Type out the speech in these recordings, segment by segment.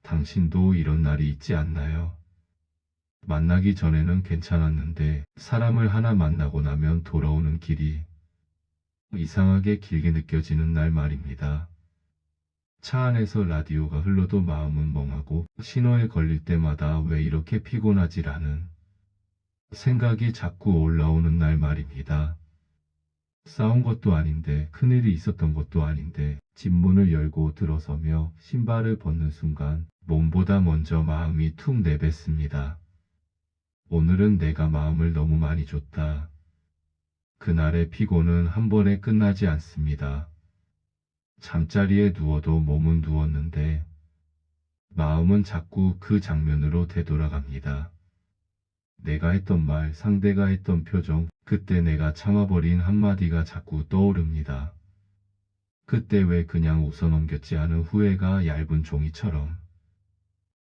당신도 이런 날이 있지 않나요? 만나기 전에는 괜찮았는데 사람을 하나 만나고 나면 돌아오는 길이 이상하게 길게 느껴지는 날 말입니다. 차 안에서 라디오가 흘러도 마음은 멍하고 신호에 걸릴 때마다 왜 이렇게 피곤하지라는 생각이 자꾸 올라오는 날 말입니다. 싸운 것도 아닌데 큰일이 있었던 것도 아닌데 집 문을 열고 들어서며 신발을 벗는 순간 몸보다 먼저 마음이 툭 내뱉습니다. 오늘은 내가 마음을 너무 많이 줬다. 그날의 피곤은 한 번에 끝나지 않습니다. 잠자리에 누워도 몸은 누웠는데 마음은 자꾸 그 장면으로 되돌아갑니다. 내가 했던 말, 상대가 했던 표정, 그때 내가 참아버린 한마디가 자꾸 떠오릅니다. 그때 왜 그냥 웃어넘겼지 하는 후회가 얇은 종이처럼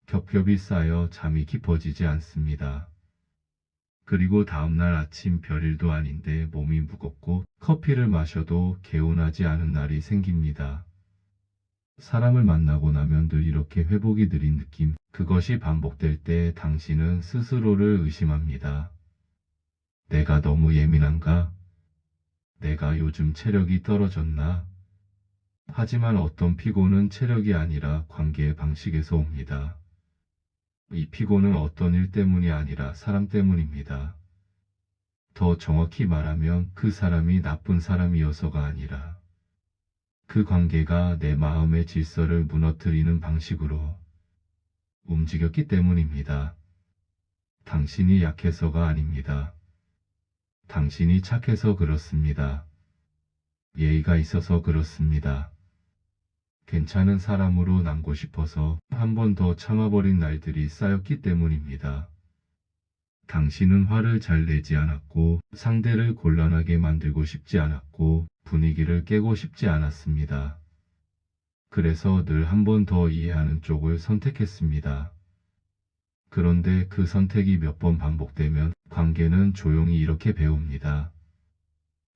겹겹이 쌓여 잠이 깊어지지 않습니다. 그리고 다음날 아침 별일도 아닌데 몸이 무겁고 커피를 마셔도 개운하지 않은 날이 생깁니다. 사람을 만나고 나면 늘 이렇게 회복이 느린 느낌, 그것이 반복될 때 당신은 스스로를 의심합니다. 내가 너무 예민한가? 내가 요즘 체력이 떨어졌나? 하지만 어떤 피곤은 체력이 아니라 관계의 방식에서 옵니다. 이 피곤은 어떤 일 때문이 아니라 사람 때문입니다. 더 정확히 말하면 그 사람이 나쁜 사람이어서가 아니라 그 관계가 내 마음의 질서를 무너뜨리는 방식으로 움직였기 때문입니다. 당신이 약해서가 아닙니다. 당신이 착해서 그렇습니다. 예의가 있어서 그렇습니다. 괜찮은 사람으로 남고 싶어서 한 번 더 참아버린 날들이 쌓였기 때문입니다. 당신은 화를 잘 내지 않았고 상대를 곤란하게 만들고 싶지 않았고 분위기를 깨고 싶지 않았습니다. 그래서 늘 한 번 더 이해하는 쪽을 선택했습니다. 그런데 그 선택이 몇 번 반복되면 관계는 조용히 이렇게 배웁니다.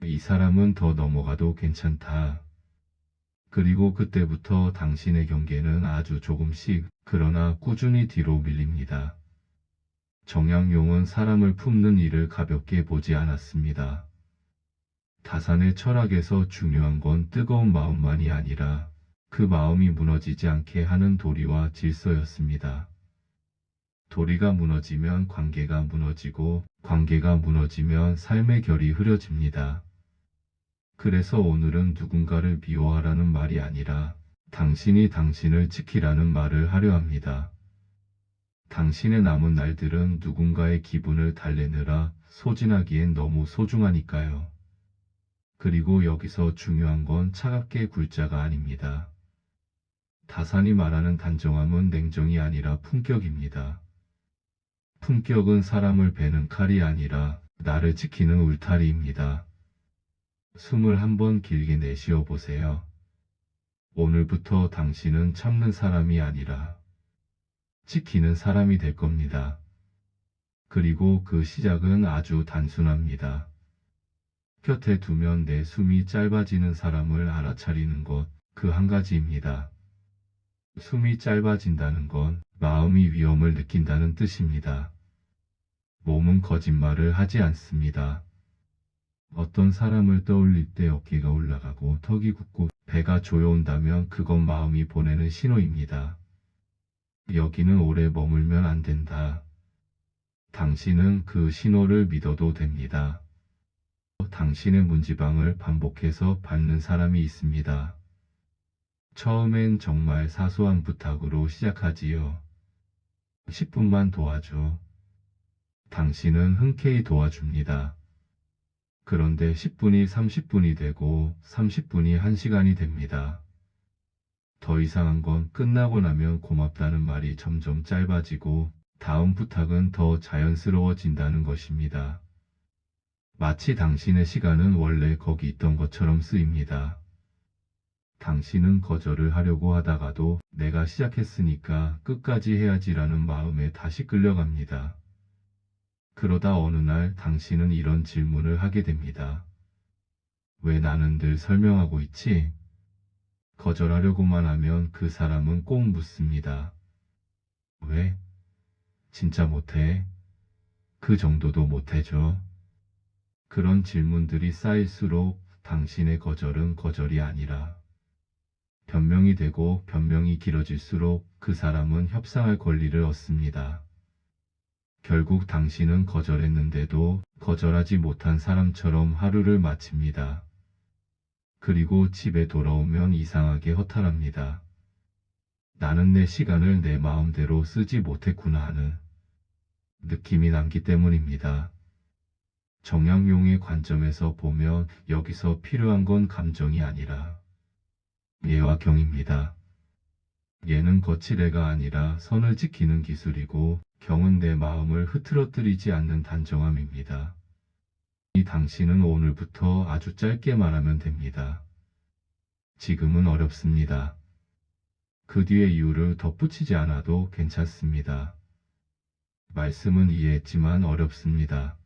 이 사람은 더 넘어가도 괜찮다. 그리고 그때부터 당신의 경계는 아주 조금씩 그러나 꾸준히 뒤로 밀립니다. 정약용은 사람을 품는 일을 가볍게 보지 않았습니다. 다산의 철학에서 중요한 건 뜨거운 마음만이 아니라 그 마음이 무너지지 않게 하는 도리와 질서였습니다. 도리가 무너지면 관계가 무너지고 관계가 무너지면 삶의 결이 흐려집니다. 그래서 오늘은 누군가를 미워하라는 말이 아니라 당신이 당신을 지키라는 말을 하려 합니다. 당신의 남은 날들은 누군가의 기분을 달래느라 소진하기엔 너무 소중하니까요. 그리고 여기서 중요한 건 차갑게 굴자가 아닙니다. 다산이 말하는 단정함은 냉정이 아니라 품격입니다. 품격은 사람을 베는 칼이 아니라 나를 지키는 울타리입니다. 숨을 한번 길게 내쉬어 보세요. 오늘부터 당신은 참는 사람이 아니라 지키는 사람이 될 겁니다. 그리고 그 시작은 아주 단순합니다. 곁에 두면 내 숨이 짧아지는 사람을 알아차리는 것, 그 한 가지입니다. 숨이 짧아진다는 건 마음이 위험을 느낀다는 뜻입니다. 몸은 거짓말을 하지 않습니다. 어떤 사람을 떠올릴 때 어깨가 올라가고 턱이 굳고 배가 조여온다면 그건 마음이 보내는 신호입니다. 여기는 오래 머물면 안 된다. 당신은 그 신호를 믿어도 됩니다. 당신의 문지방을 반복해서 밟는 사람이 있습니다. 처음엔 정말 사소한 부탁으로 시작하지요. 10분만 도와줘. 당신은 흔쾌히 도와줍니다. 그런데 10분이 30분이 되고 30분이 1시간이 됩니다. 더 이상한 건 끝나고 나면 고맙다는 말이 점점 짧아지고 다음 부탁은 더 자연스러워진다는 것입니다. 마치 당신의 시간은 원래 거기 있던 것처럼 쓰입니다. 당신은 거절을 하려고 하다가도 내가 시작했으니까 끝까지 해야지라는 마음에 다시 끌려갑니다. 그러다 어느 날 당신은 이런 질문을 하게 됩니다. 왜 나는 늘 설명하고 있지? 거절하려고만 하면 그 사람은 꼭 묻습니다. 왜? 진짜 못해? 그 정도도 못해줘? 그런 질문들이 쌓일수록 당신의 거절은 거절이 아니라 변명이 되고 변명이 길어질수록 그 사람은 협상할 권리를 얻습니다. 결국 당신은 거절했는데도 거절하지 못한 사람처럼 하루를 마칩니다. 그리고 집에 돌아오면 이상하게 허탈합니다. 나는 내 시간을 내 마음대로 쓰지 못했구나 하는 느낌이 남기 때문입니다. 정약용의 관점에서 보면 여기서 필요한 건 감정이 아니라 예와 경입니다. 예는 거칠애가 아니라 선을 지키는 기술이고 경은 내 마음을 흐트러뜨리지 않는 단정함입니다. 이 당신은 오늘부터 아주 짧게 말하면 됩니다. 지금은 어렵습니다. 그 뒤에 이유를 덧붙이지 않아도 괜찮습니다. 말씀은 이해했지만 어렵습니다.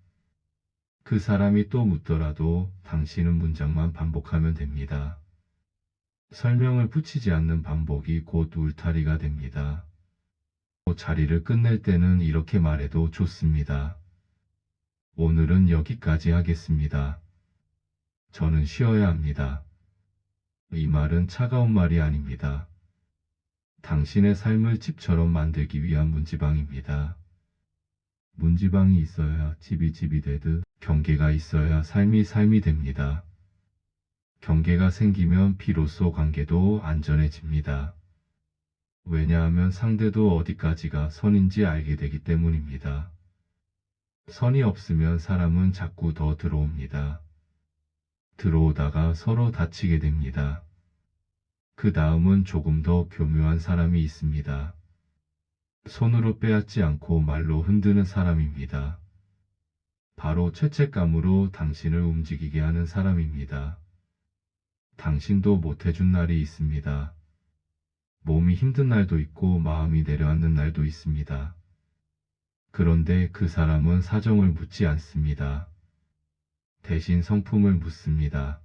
그 사람이 또 묻더라도 당신은 문장만 반복하면 됩니다. 설명을 붙이지 않는 반복이 곧 울타리가 됩니다. 자리를 끝낼 때는 이렇게 말해도 좋습니다. 오늘은 여기까지 하겠습니다. 저는 쉬어야 합니다. 이 말은 차가운 말이 아닙니다. 당신의 삶을 집처럼 만들기 위한 문지방입니다. 문지방이 있어야 집이 집이 되듯 경계가 있어야 삶이 삶이 됩니다. 경계가 생기면 비로소 관계도 안전해집니다. 왜냐하면 상대도 어디까지가 선인지 알게 되기 때문입니다. 선이 없으면 사람은 자꾸 더 들어옵니다. 들어오다가 서로 다치게 됩니다. 그 다음은 조금 더 교묘한 사람이 있습니다. 손으로 빼앗지 않고 말로 흔드는 사람입니다. 바로 죄책감으로 당신을 움직이게 하는 사람입니다. 당신도 못해준 날이 있습니다. 몸이 힘든 날도 있고 마음이 내려앉는 날도 있습니다. 그런데 그 사람은 사정을 묻지 않습니다. 대신 성품을 묻습니다.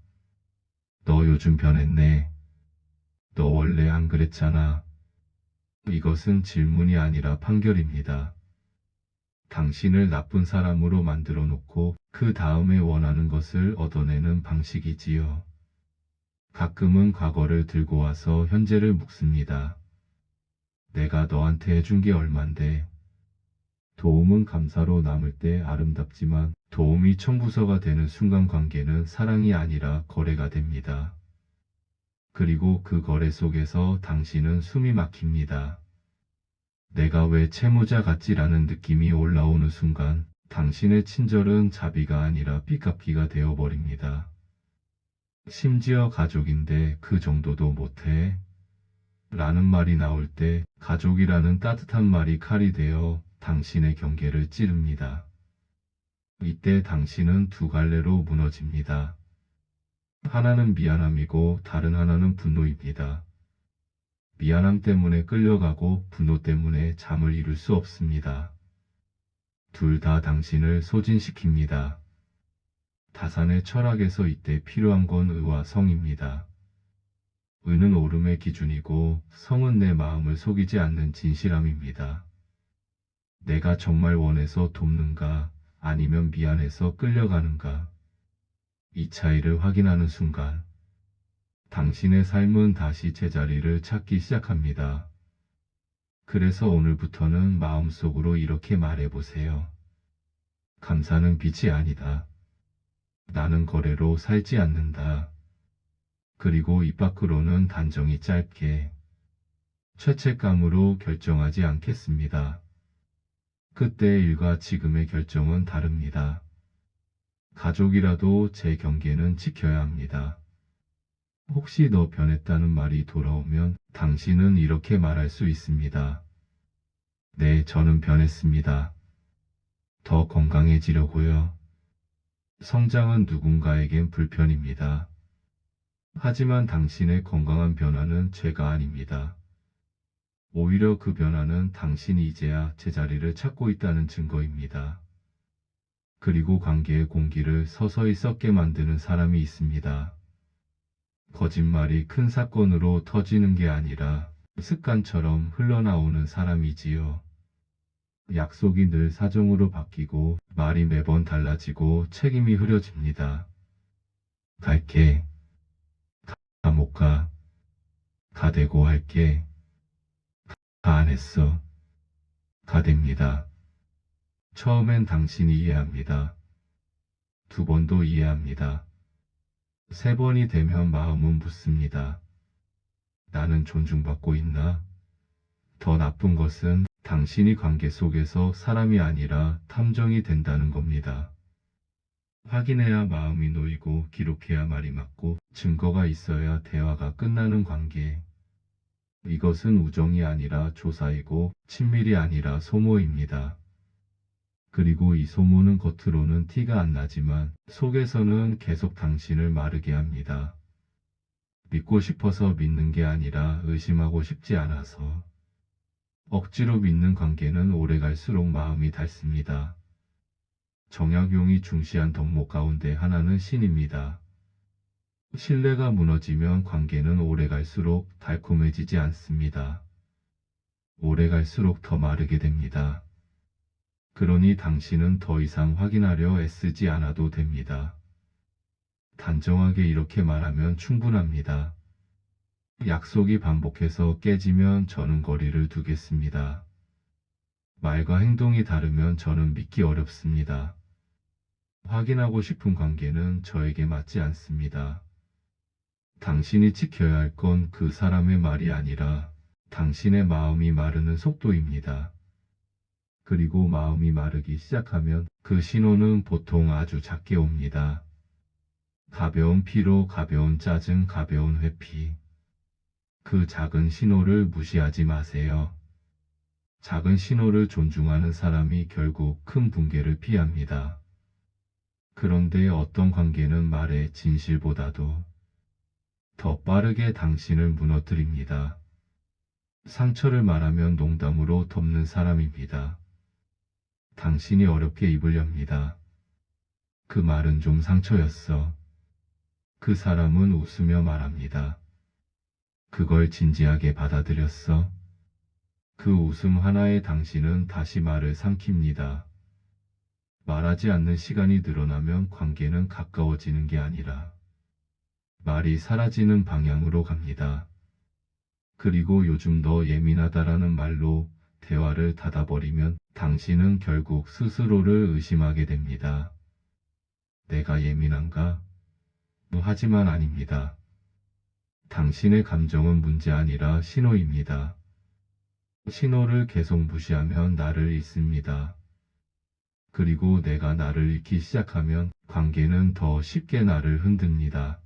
너 요즘 변했네. 너 원래 안 그랬잖아. 이것은 질문이 아니라 판결입니다. 당신을 나쁜 사람으로 만들어 놓고 그 다음에 원하는 것을 얻어내는 방식이지요. 가끔은 과거를 들고 와서 현재를 묵습니다. 내가 너한테 해준 게 얼만데. 도움은 감사로 남을 때 아름답지만 도움이 청부서가 되는 순간 관계는 사랑이 아니라 거래가 됩니다. 그리고 그 거래 속에서 당신은 숨이 막힙니다. 내가 왜 채무자 같지라는 느낌이 올라오는 순간 당신의 친절은 자비가 아니라 삐까피가 되어버립니다. 심지어 가족인데 그 정도도 못해? 라는 말이 나올 때 가족이라는 따뜻한 말이 칼이 되어 당신의 경계를 찌릅니다. 이때 당신은 두 갈래로 무너집니다. 하나는 미안함이고 다른 하나는 분노입니다. 미안함 때문에 끌려가고 분노 때문에 잠을 이룰 수 없습니다. 둘 다 당신을 소진시킵니다. 다산의 철학에서 이때 필요한 건 의와 성입니다. 의는 옳음의 기준이고 성은 내 마음을 속이지 않는 진실함입니다. 내가 정말 원해서 돕는가 아니면 미안해서 끌려가는가. 이 차이를 확인하는 순간 당신의 삶은 다시 제자리를 찾기 시작합니다. 그래서 오늘부터는 마음속으로 이렇게 말해보세요. 감사는 빚이 아니다. 나는 거래로 살지 않는다. 그리고 입 밖으로는 단정히 짧게 죄책감으로 결정하지 않겠습니다. 그때의 일과 지금의 결정은 다릅니다. 가족이라도 제 경계는 지켜야 합니다. 혹시 너 변했다는 말이 돌아오면 당신은 이렇게 말할 수 있습니다. 네, 저는 변했습니다. 더 건강해지려고요. 성장은 누군가에겐 불편입니다. 하지만 당신의 건강한 변화는 죄가 아닙니다. 오히려 그 변화는 당신이 이제야 제자리를 찾고 있다는 증거입니다. 그리고 관계의 공기를 서서히 썩게 만드는 사람이 있습니다. 거짓말이 큰 사건으로 터지는 게 아니라 습관처럼 흘러나오는 사람이지요. 약속이 늘 사정으로 바뀌고 말이 매번 달라지고 책임이 흐려집니다. 갈게. 가 못 가. 가되고 할게. 가 안 했어. 가됩니다. 처음엔 당신이 이해합니다. 두 번도 이해합니다. 세 번이 되면 마음은 붙습니다. 나는 존중받고 있나? 더 나쁜 것은 당신이 관계 속에서 사람이 아니라 탐정이 된다는 겁니다. 확인해야 마음이 놓이고 기록해야 말이 맞고 증거가 있어야 대화가 끝나는 관계. 이것은 우정이 아니라 조사이고 친밀이 아니라 소모입니다. 그리고 이 소모는 겉으로는 티가 안 나지만 속에서는 계속 당신을 마르게 합니다. 믿고 싶어서 믿는 게 아니라 의심하고 싶지 않아서. 억지로 믿는 관계는 오래 갈수록 마음이 닳습니다. 정약용이 중시한 덕목 가운데 하나는 신입니다. 신뢰가 무너지면 관계는 오래 갈수록 달콤해지지 않습니다. 오래 갈수록 더 마르게 됩니다. 그러니 당신은 더 이상 확인하려 애쓰지 않아도 됩니다. 단정하게 이렇게 말하면 충분합니다. 약속이 반복해서 깨지면 저는 거리를 두겠습니다. 말과 행동이 다르면 저는 믿기 어렵습니다. 확인하고 싶은 관계는 저에게 맞지 않습니다. 당신이 지켜야 할 건 그 사람의 말이 아니라 당신의 마음이 마르는 속도입니다. 그리고 마음이 마르기 시작하면 그 신호는 보통 아주 작게 옵니다. 가벼운 피로, 가벼운 짜증, 가벼운 회피. 그 작은 신호를 무시하지 마세요. 작은 신호를 존중하는 사람이 결국 큰 붕괴를 피합니다. 그런데 어떤 관계는 말의 진실보다도 더 빠르게 당신을 무너뜨립니다. 상처를 말하면 농담으로 덮는 사람입니다. 당신이 어렵게 입을 엽니다. 그 말은 좀 상처였어. 그 사람은 웃으며 말합니다. 그걸 진지하게 받아들였어. 그 웃음 하나에 당신은 다시 말을 삼킵니다. 말하지 않는 시간이 늘어나면 관계는 가까워지는 게 아니라 말이 사라지는 방향으로 갑니다. 그리고 요즘 너 예민하다라는 말로 대화를 닫아버리면 당신은 결국 스스로를 의심하게 됩니다. 내가 예민한가? 하지만 아닙니다. 당신의 감정은 문제 아니라 신호입니다. 신호를 계속 무시하면 나를 잃습니다. 그리고 내가 나를 잃기 시작하면 관계는 더 쉽게 나를 흔듭니다.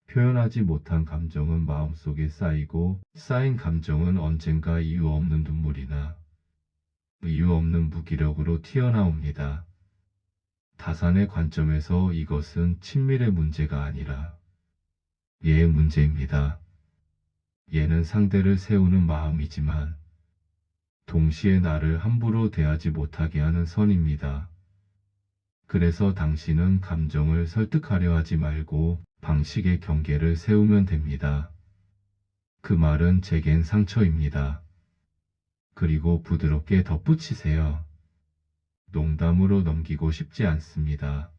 표현하지 못한 감정은 마음속에 쌓이고 쌓인 감정은 언젠가 이유 없는 눈물이나 이유 없는 무기력으로 튀어나옵니다. 다산의 관점에서 이것은 친밀의 문제가 아니라 얘의 문제입니다. 얘는 상대를 세우는 마음이지만 동시에 나를 함부로 대하지 못하게 하는 선입니다. 그래서 당신은 감정을 설득하려 하지 말고 방식의 경계를 세우면 됩니다. 그 말은 제겐 상처입니다. 그리고 부드럽게 덧붙이세요. 농담으로 넘기고 싶지 않습니다.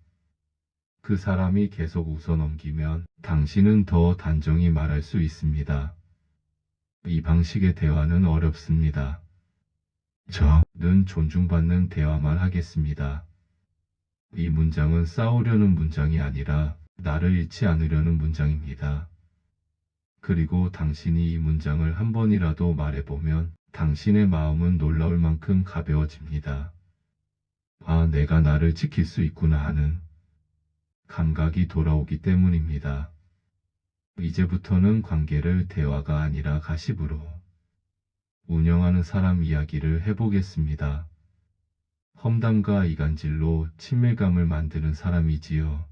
그 사람이 계속 웃어 넘기면 당신은 더 단정히 말할 수 있습니다. 이 방식의 대화는 어렵습니다. 저는 존중받는 대화만 하겠습니다. 이 문장은 싸우려는 문장이 아니라 나를 잃지 않으려는 문장입니다. 그리고 당신이 이 문장을 한 번이라도 말해보면 당신의 마음은 놀라울 만큼 가벼워집니다. 아, 내가 나를 지킬 수 있구나 하는 감각이 돌아오기 때문입니다. 이제부터는 관계를 대화가 아니라 가십으로 운영하는 사람 이야기를 해보겠습니다. 험담과 이간질로 친밀감을 만드는 사람이지요.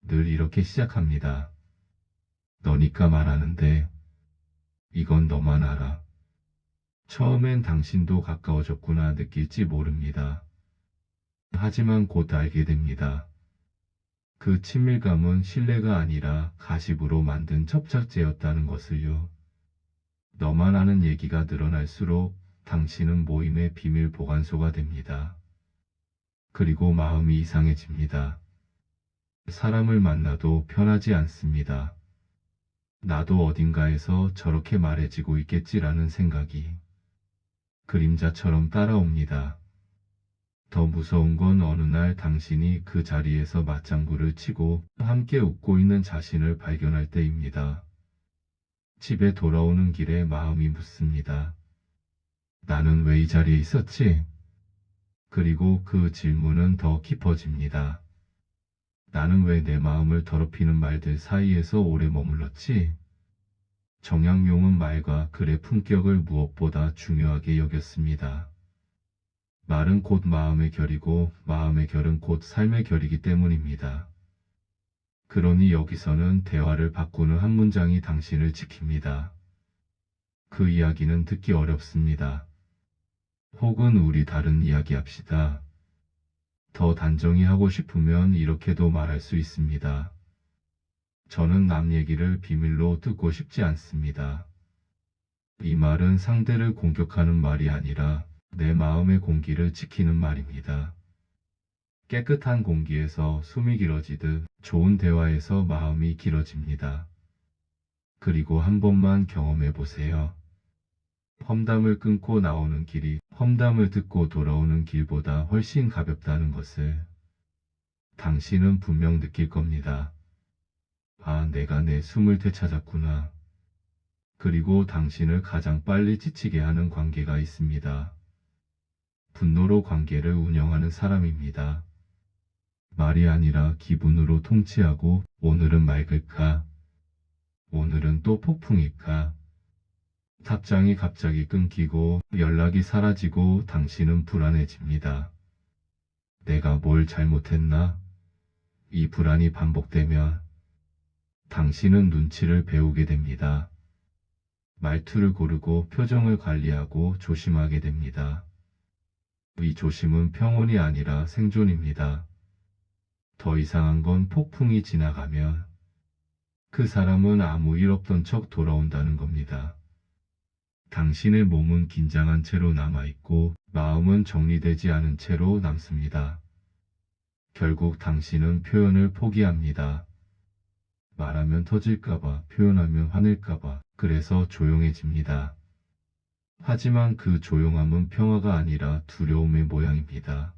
늘 이렇게 시작합니다. 너니까 말하는데 이건 너만 알아. 처음엔 당신도 가까워졌구나 느낄지 모릅니다. 하지만 곧 알게 됩니다. 그 친밀감은 신뢰가 아니라 가십으로 만든 첩착제였다는 것을요. 너만 아는 얘기가 늘어날수록 당신은 모임의 비밀 보관소가 됩니다. 그리고 마음이 이상해집니다. 사람을 만나도 편하지 않습니다. 나도 어딘가에서 저렇게 말해지고 있겠지라는 생각이 그림자처럼 따라옵니다. 더 무서운 건 어느 날 당신이 그 자리에서 맞장구를 치고 함께 웃고 있는 자신을 발견할 때입니다. 집에 돌아오는 길에 마음이 묻습니다. 나는 왜 이 자리에 있었지? 그리고 그 질문은 더 깊어집니다. 나는 왜 내 마음을 더럽히는 말들 사이에서 오래 머물렀지? 정약용은 말과 글의 품격을 무엇보다 중요하게 여겼습니다. 말은 곧 마음의 결이고 마음의 결은 곧 삶의 결이기 때문입니다. 그러니 여기서는 대화를 바꾸는 한 문장이 당신을 지킵니다. 그 이야기는 듣기 어렵습니다. 혹은 우리 다른 이야기 합시다. 더 단정히 하고 싶으면 이렇게도 말할 수 있습니다. 저는 남 얘기를 비밀로 듣고 싶지 않습니다. 이 말은 상대를 공격하는 말이 아니라 내 마음의 공기를 지키는 말입니다. 깨끗한 공기에서 숨이 길어지듯 좋은 대화에서 마음이 길어집니다. 그리고 한 번만 경험해 보세요. 험담을 끊고 나오는 길이 험담을 듣고 돌아오는 길보다 훨씬 가볍다는 것을 당신은 분명 느낄 겁니다. 아, 내가 내 숨을 되찾았구나. 그리고 당신을 가장 빨리 지치게 하는 관계가 있습니다. 분노로 관계를 운영하는 사람입니다. 말이 아니라 기분으로 통치하고 오늘은 맑을까? 오늘은 또 폭풍일까? 답장이 갑자기 끊기고 연락이 사라지고 당신은 불안해집니다. 내가 뭘 잘못했나? 이 불안이 반복되면 당신은 눈치를 배우게 됩니다. 말투를 고르고 표정을 관리하고 조심하게 됩니다. 이 조심은 평온이 아니라 생존입니다. 더 이상한 건 폭풍이 지나가면 그 사람은 아무 일 없던 척 돌아온다는 겁니다. 당신의 몸은 긴장한 채로 남아있고 마음은 정리되지 않은 채로 남습니다. 결국 당신은 표현을 포기합니다. 말하면 터질까봐, 표현하면 화낼까봐, 그래서 조용해집니다. 하지만 그 조용함은 평화가 아니라 두려움의 모양입니다.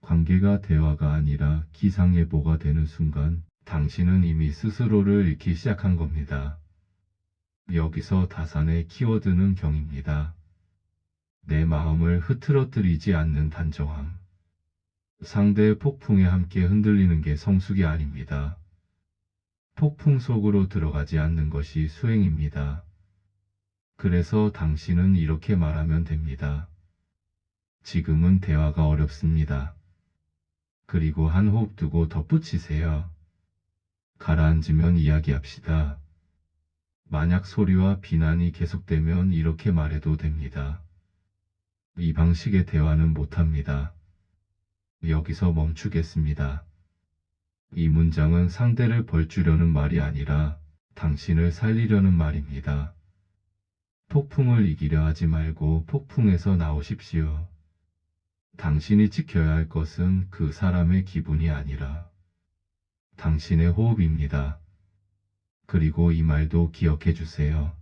관계가 대화가 아니라 기상예보가 되는 순간 당신은 이미 스스로를 잃기 시작한 겁니다. 여기서 다산의 키워드는 경입니다. 내 마음을 흐트러뜨리지 않는 단정함. 상대의 폭풍에 함께 흔들리는 게 성숙이 아닙니다. 폭풍 속으로 들어가지 않는 것이 수행입니다. 그래서 당신은 이렇게 말하면 됩니다. 지금은 대화가 어렵습니다. 그리고 한 호흡 두고 덧붙이세요. 가라앉으면 이야기합시다. 만약 소리와 비난이 계속되면 이렇게 말해도 됩니다. 이 방식의 대화는 못합니다. 여기서 멈추겠습니다. 이 문장은 상대를 벌주려는 말이 아니라 당신을 살리려는 말입니다. 폭풍을 이기려 하지 말고 폭풍에서 나오십시오. 당신이 지켜야 할 것은 그 사람의 기분이 아니라 당신의 호흡입니다. 그리고 이 말도 기억해 주세요.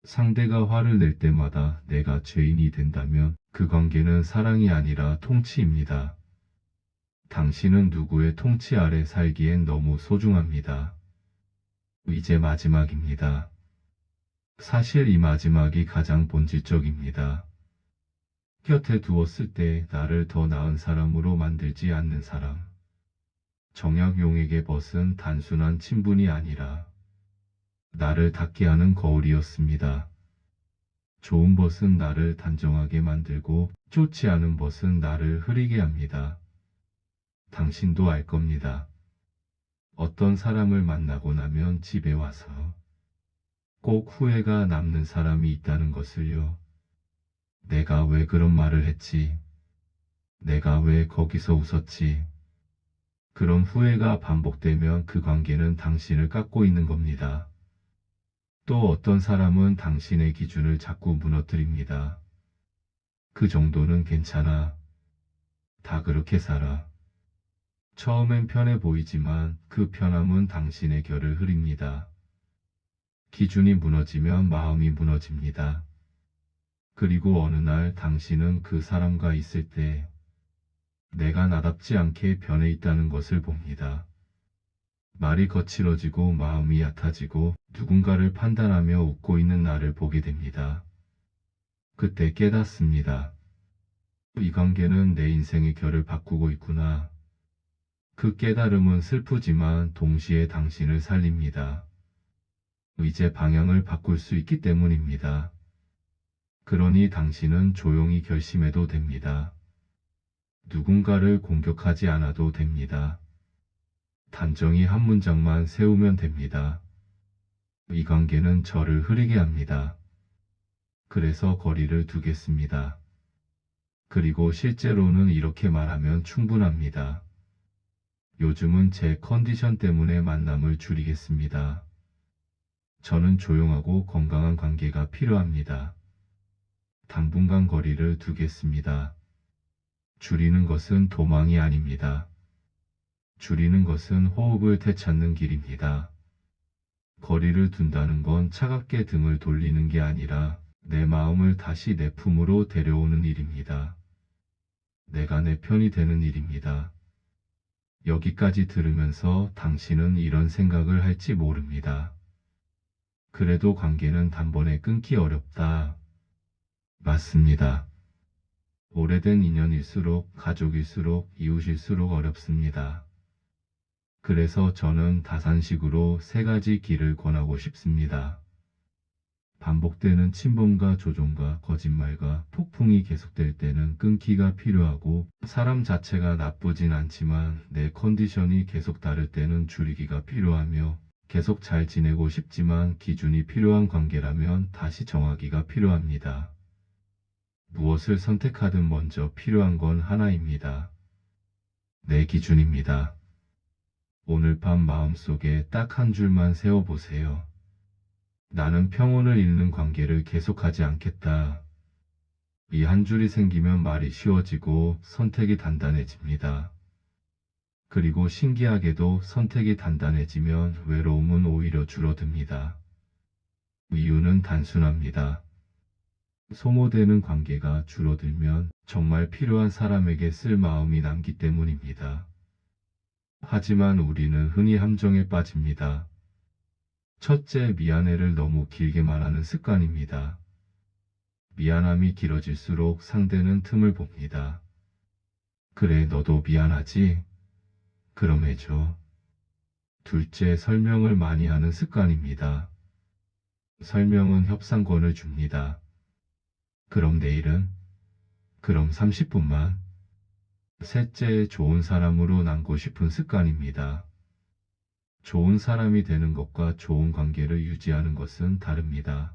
상대가 화를 낼 때마다 내가 죄인이 된다면 그 관계는 사랑이 아니라 통치입니다. 당신은 누구의 통치 아래 살기엔 너무 소중합니다. 이제 마지막입니다. 사실 이 마지막이 가장 본질적입니다. 곁에 두었을 때 나를 더 나은 사람으로 만들지 않는 사람. 정약용에게 벗은 단순한 친분이 아니라 나를 닿게 하는 거울이었습니다. 좋은 벗은 나를 단정하게 만들고 좋지 않은 벗은 나를 흐리게 합니다. 당신도 알 겁니다. 어떤 사람을 만나고 나면 집에 와서 꼭 후회가 남는 사람이 있다는 것을요. 내가 왜 그런 말을 했지? 내가 왜 거기서 웃었지? 그런 후회가 반복되면 그 관계는 당신을 깎고 있는 겁니다. 또 어떤 사람은 당신의 기준을 자꾸 무너뜨립니다. 그 정도는 괜찮아. 다 그렇게 살아. 처음엔 편해 보이지만 그 편함은 당신의 결을 흐립니다. 기준이 무너지면 마음이 무너집니다. 그리고 어느 날 당신은 그 사람과 있을 때 내가 나답지 않게 변해 있다는 것을 봅니다. 말이 거칠어지고 마음이 얕아지고 누군가를 판단하며 웃고 있는 나를 보게 됩니다. 그때 깨닫습니다. 이 관계는 내 인생의 결을 바꾸고 있구나. 그 깨달음은 슬프지만 동시에 당신을 살립니다. 이제 방향을 바꿀 수 있기 때문입니다. 그러니 당신은 조용히 결심해도 됩니다. 누군가를 공격하지 않아도 됩니다. 단정히 한 문장만 세우면 됩니다. 이 관계는 저를 흐리게 합니다. 그래서 거리를 두겠습니다. 그리고 실제로는 이렇게 말하면 충분합니다. 요즘은 제 컨디션 때문에 만남을 줄이겠습니다. 저는 조용하고 건강한 관계가 필요합니다. 당분간 거리를 두겠습니다. 줄이는 것은 도망이 아닙니다. 줄이는 것은 호흡을 되찾는 길입니다. 거리를 둔다는 건 차갑게 등을 돌리는 게 아니라 내 마음을 다시 내 품으로 데려오는 일입니다. 내가 내 편이 되는 일입니다. 여기까지 들으면서 당신은 이런 생각을 할지 모릅니다. 그래도 관계는 단번에 끊기 어렵다. 맞습니다. 오래된 인연일수록, 가족일수록, 이웃일수록 어렵습니다. 그래서 저는 다산식으로 3가지 길을 권하고 싶습니다. 반복되는 침범과 조종과 거짓말과 폭풍이 계속될 때는 끊기가 필요하고, 사람 자체가 나쁘진 않지만 내 컨디션이 계속 다를 때는 줄이기가 필요하며, 계속 잘 지내고 싶지만 기준이 필요한 관계라면 다시 정하기가 필요합니다. 무엇을 선택하든 먼저 필요한 건 하나입니다. 내 기준입니다. 오늘 밤 마음속에 딱 한 줄만 세워보세요. 나는 평온을 잃는 관계를 계속하지 않겠다. 이 한 줄이 생기면 말이 쉬워지고 선택이 단단해집니다. 그리고 신기하게도 선택이 단단해지면 외로움은 오히려 줄어듭니다. 이유는 단순합니다. 소모되는 관계가 줄어들면 정말 필요한 사람에게 쓸 마음이 남기 때문입니다. 하지만 우리는 흔히 함정에 빠집니다. 첫째, 미안해를 너무 길게 말하는 습관입니다. 미안함이 길어질수록 상대는 틈을 봅니다. 그래, 너도 미안하지? 그럼 해줘. 둘째, 설명을 많이 하는 습관입니다. 설명은 협상권을 줍니다. 그럼 내일은? 그럼 30분만? 셋째, 좋은 사람으로 남고 싶은 습관입니다. 좋은 사람이 되는 것과 좋은 관계를 유지하는 것은 다릅니다.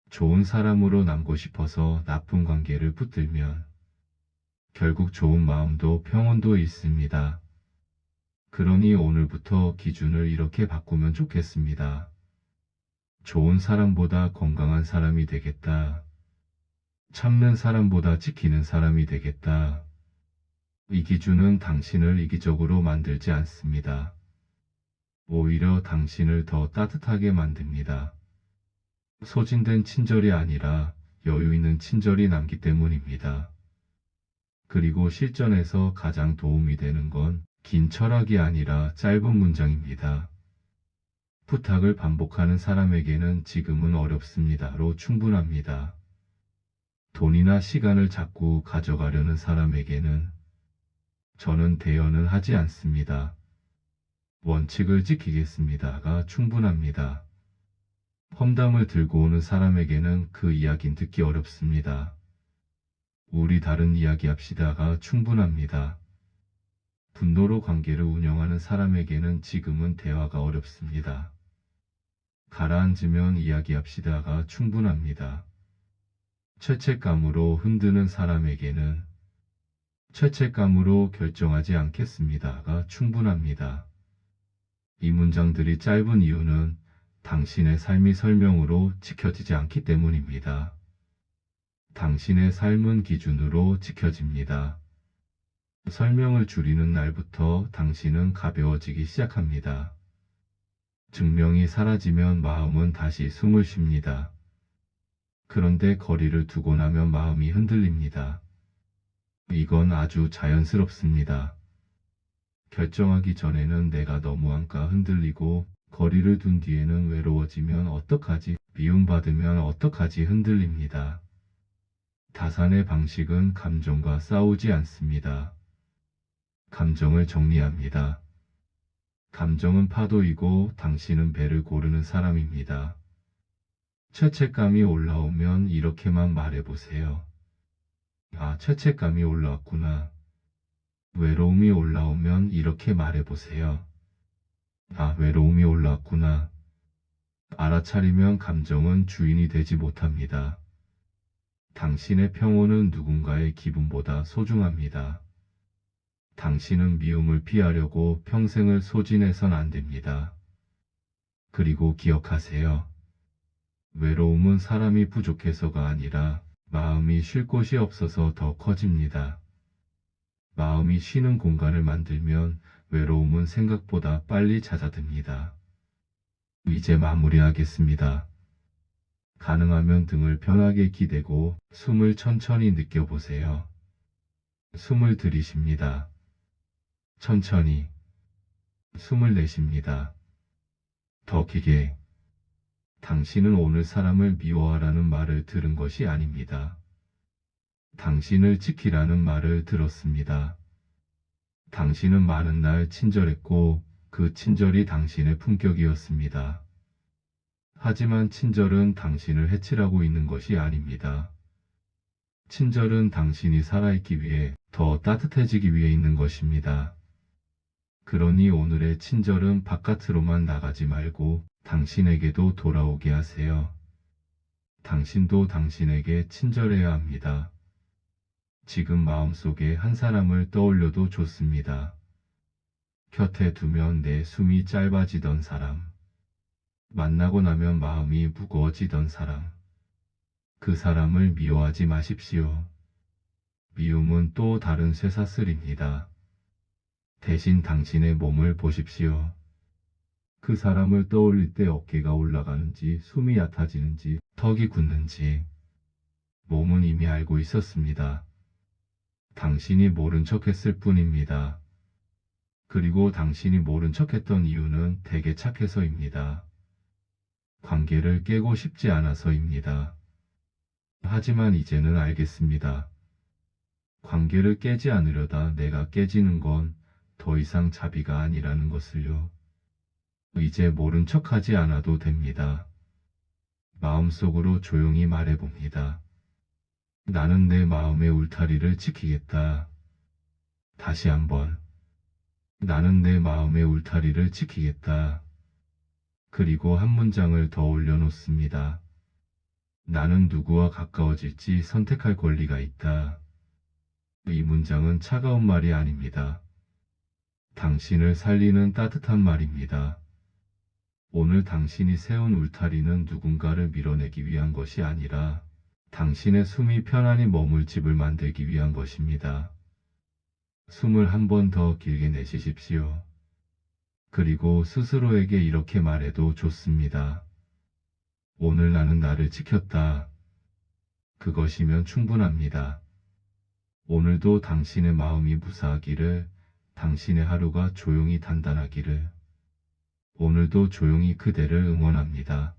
좋은 사람으로 남고 싶어서 나쁜 관계를 붙들면 결국 좋은 마음도 평온도 잃습니다. 그러니 오늘부터 기준을 이렇게 바꾸면 좋겠습니다. 좋은 사람보다 건강한 사람이 되겠다. 참는 사람보다 지키는 사람이 되겠다. 이 기준은 당신을 이기적으로 만들지 않습니다. 오히려 당신을 더 따뜻하게 만듭니다. 소진된 친절이 아니라 여유 있는 친절이 남기 때문입니다. 그리고 실전에서 가장 도움이 되는 건 긴 철학이 아니라 짧은 문장입니다. 부탁을 반복하는 사람에게는 지금은 어렵습니다로 충분합니다. 돈이나 시간을 자꾸 가져가려는 사람에게는 저는 대여는 하지 않습니다. 원칙을 지키겠습니다가 충분합니다. 험담을 들고 오는 사람에게는 그 이야기는 듣기 어렵습니다. 우리 다른 이야기 합시다가 충분합니다. 분노로 관계를 운영하는 사람에게는 지금은 대화가 어렵습니다. 가라앉으면 이야기합시다가 충분합니다. 죄책감으로 흔드는 사람에게는 죄책감으로 결정하지 않겠습니다가 충분합니다. 이 문장들이 짧은 이유는 당신의 삶이 설명으로 지켜지지 않기 때문입니다. 당신의 삶은 기준으로 지켜집니다. 설명을 줄이는 날부터 당신은 가벼워지기 시작합니다. 증명이 사라지면 마음은 다시 숨을 쉽니다. 그런데 거리를 두고 나면 마음이 흔들립니다. 이건 아주 자연스럽습니다. 결정하기 전에는 내가 너무한가 흔들리고 거리를 둔 뒤에는 외로워지면 어떡하지, 미움받으면 어떡하지 흔들립니다. 다산의 방식은 감정과 싸우지 않습니다. 감정을 정리합니다. 감정은 파도이고 당신은 배를 고르는 사람입니다. 죄책감이 올라오면 이렇게만 말해보세요. 아, 죄책감이 올라왔구나. 외로움이 올라오면 이렇게 말해보세요. 아, 외로움이 올라왔구나. 알아차리면 감정은 주인이 되지 못합니다. 당신의 평온은 누군가의 기분보다 소중합니다. 당신은 미움을 피하려고 평생을 소진해선 안 됩니다. 그리고 기억하세요. 외로움은 사람이 부족해서가 아니라 마음이 쉴 곳이 없어서 더 커집니다. 마음이 쉬는 공간을 만들면 외로움은 생각보다 빨리 잦아듭니다. 이제 마무리하겠습니다. 가능하면 등을 편하게 기대고 숨을 천천히 느껴보세요. 숨을 들이쉽니다. 천천히. 숨을 내쉽니다. 더 길게. 당신은 오늘 사람을 미워하라는 말을 들은 것이 아닙니다. 당신을 지키라는 말을 들었습니다. 당신은 많은 날 친절했고 그 친절이 당신의 품격이었습니다. 하지만 친절은 당신을 해치라고 있는 것이 아닙니다. 친절은 당신이 살아있기 위해 더 따뜻해지기 위해 있는 것입니다. 그러니 오늘의 친절은 바깥으로만 나가지 말고 당신에게도 돌아오게 하세요. 당신도 당신에게 친절해야 합니다. 지금 마음속에 한 사람을 떠올려도 좋습니다. 곁에 두면 내 숨이 짧아지던 사람. 만나고 나면 마음이 무거워지던 사람. 그 사람을 미워하지 마십시오. 미움은 또 다른 쇠사슬입니다. 대신 당신의 몸을 보십시오. 그 사람을 떠올릴 때 어깨가 올라가는지, 숨이 얕아지는지, 턱이 굳는지. 몸은 이미 알고 있었습니다. 당신이 모른 척했을 뿐입니다. 그리고 당신이 모른 척했던 이유는 되게 착해서입니다. 관계를 깨고 싶지 않아서입니다. 하지만 이제는 알겠습니다. 관계를 깨지 않으려다 내가 깨지는 건 더 이상 자비가 아니라는 것을요. 이제 모른 척하지 않아도 됩니다. 마음속으로 조용히 말해봅니다. 나는 내 마음의 울타리를 지키겠다. 다시 한번. 나는 내 마음의 울타리를 지키겠다. 그리고 한 문장을 더 올려놓습니다. 나는 누구와 가까워질지 선택할 권리가 있다. 이 문장은 차가운 말이 아닙니다. 당신을 살리는 따뜻한 말입니다. 오늘 당신이 세운 울타리는 누군가를 밀어내기 위한 것이 아니라 당신의 숨이 편안히 머물 집을 만들기 위한 것입니다. 숨을 한 번 더 길게 내쉬십시오. 그리고 스스로에게 이렇게 말해도 좋습니다. 오늘 나는 나를 지켰다. 그것이면 충분합니다. 오늘도 당신의 마음이 무사하기를, 당신의 하루가 조용히 단단하기를, 오늘도 조용히 그대를 응원합니다.